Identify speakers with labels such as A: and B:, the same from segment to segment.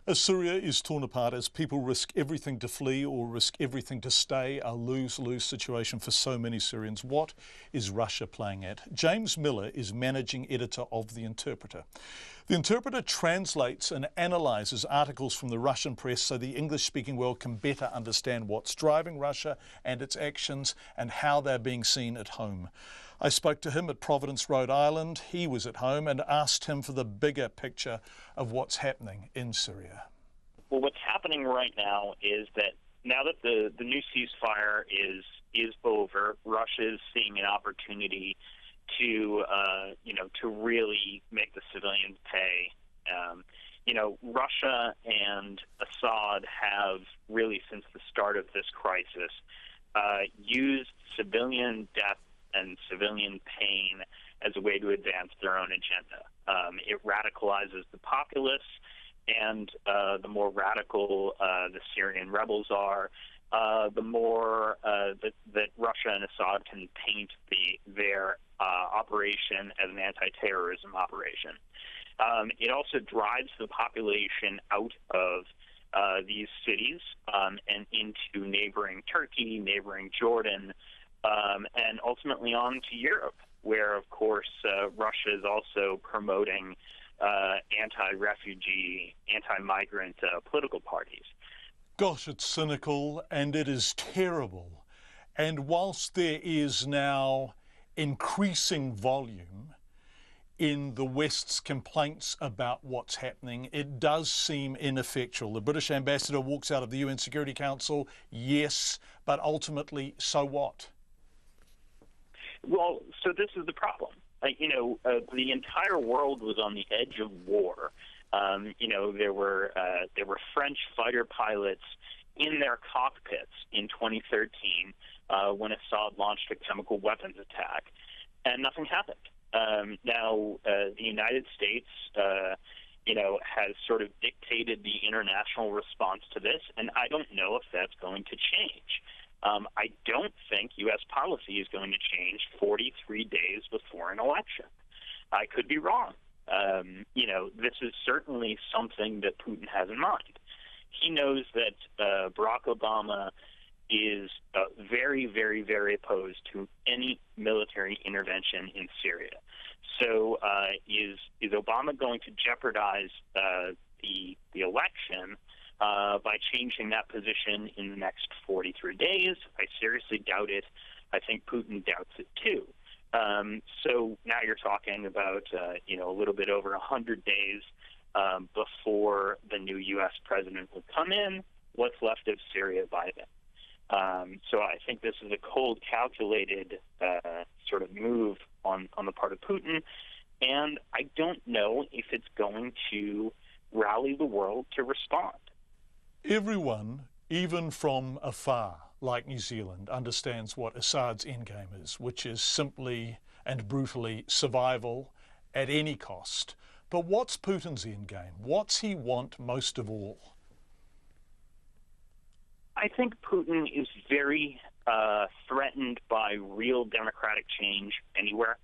A: As Syria is torn apart, as people risk everything to flee or risk everything to stay, a lose-lose situation for so many Syrians. What is Russia playing at? James Miller is managing editor of The Interpreter. The Interpreter translates and analyses articles from the Russian press so the English-speaking world can better understand what's driving Russia and its actions and how they're being seen at home. I spoke to him at Providence, Rhode Island. He was at home and asked him for the bigger picture of what's happening in Syria.
B: Well, what's happening right now is that now that the new ceasefire is over, Russia is seeing an opportunity to to really make the civilians pay. Russia and Assad have really, since the start of this crisis, used civilian death and civilian pain as a way to advance their own agenda. It radicalizes the populace, and the more radical the Syrian rebels are, the more that Russia and Assad can paint their operation as an anti-terrorism operation. It also drives the population out of these cities and into neighboring Turkey, neighboring Jordan, and ultimately on to Europe, where, of course, Russia is also promoting anti-refugee, anti-migrant political parties.
A: Gosh, it's cynical and it is terrible. And whilst there is now increasing volume in the West's complaints about what's happening, it does seem ineffectual. The British ambassador walks out of the UN Security Council, yes, but ultimately, so what?
B: Well, so this is the problem. The entire world was on the edge of war. There were French fighter pilots in their cockpits in 2013 when Assad launched a chemical weapons attack, and nothing happened. Now, the United States, has sort of dictated the international response to this, and I don't know if that's going to change. I don't think U.S. policy is going to change 43 days before an election. I could be wrong. This is certainly something that Putin has in mind. He knows that Barack Obama is very, very, very opposed to any military intervention in Syria. So is Obama going to jeopardize the election by changing that position in the next 43 days? I seriously doubt it. I think Putin doubts it too. So now you're talking about a little bit over 100 days before the new U.S. president would come in. What's left of Syria by then? So I think this is a cold, calculated sort of move on the part of Putin, and I don't know if it's going to rally the world to respond.
A: Everyone, even from afar, like New Zealand, understands what Assad's endgame is, which is simply and brutally survival at any cost. But what's Putin's endgame? What's he want most of all?
B: I think Putin is very threatened by real democratic change anywhere,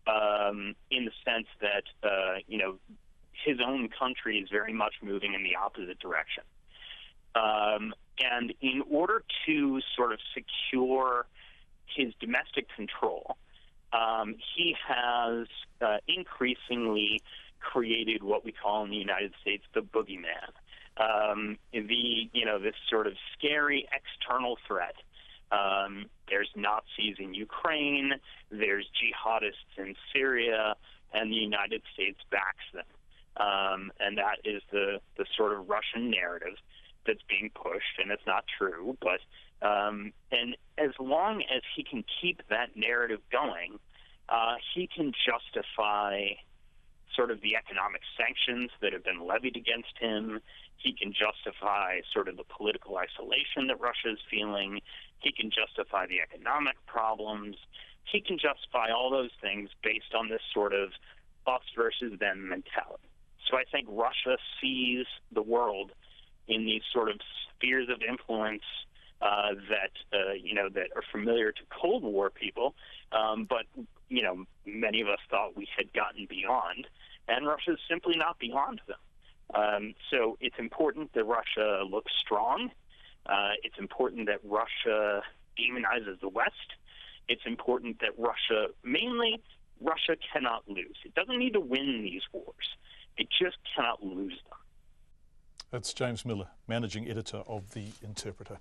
B: in the sense that, his own country is very much moving in the opposite direction. And in order to sort of secure his domestic control, he has increasingly created what we call in the United States the boogeyman. This sort of scary external threat. There's Nazis in Ukraine, there's jihadists in Syria, and the United States backs them. And that is the sort of Russian narrative that's being pushed, and it's not true. But and as long as he can keep that narrative going, he can justify sort of the economic sanctions that have been levied against him. He can justify sort of the political isolation that Russia is feeling. He can justify the economic problems. He can justify all those things based on this sort of us versus them mentality. So I think Russia sees the world in these sort of spheres of influence that are familiar to Cold War people, but many of us thought we had gotten beyond, and Russia is simply not beyond them. So it's important that Russia looks strong. It's important that Russia demonizes the West. It's important that Russia cannot lose. It doesn't need to win these wars. It just cannot lose them.
A: That's James Miller, Managing Editor of The Interpreter.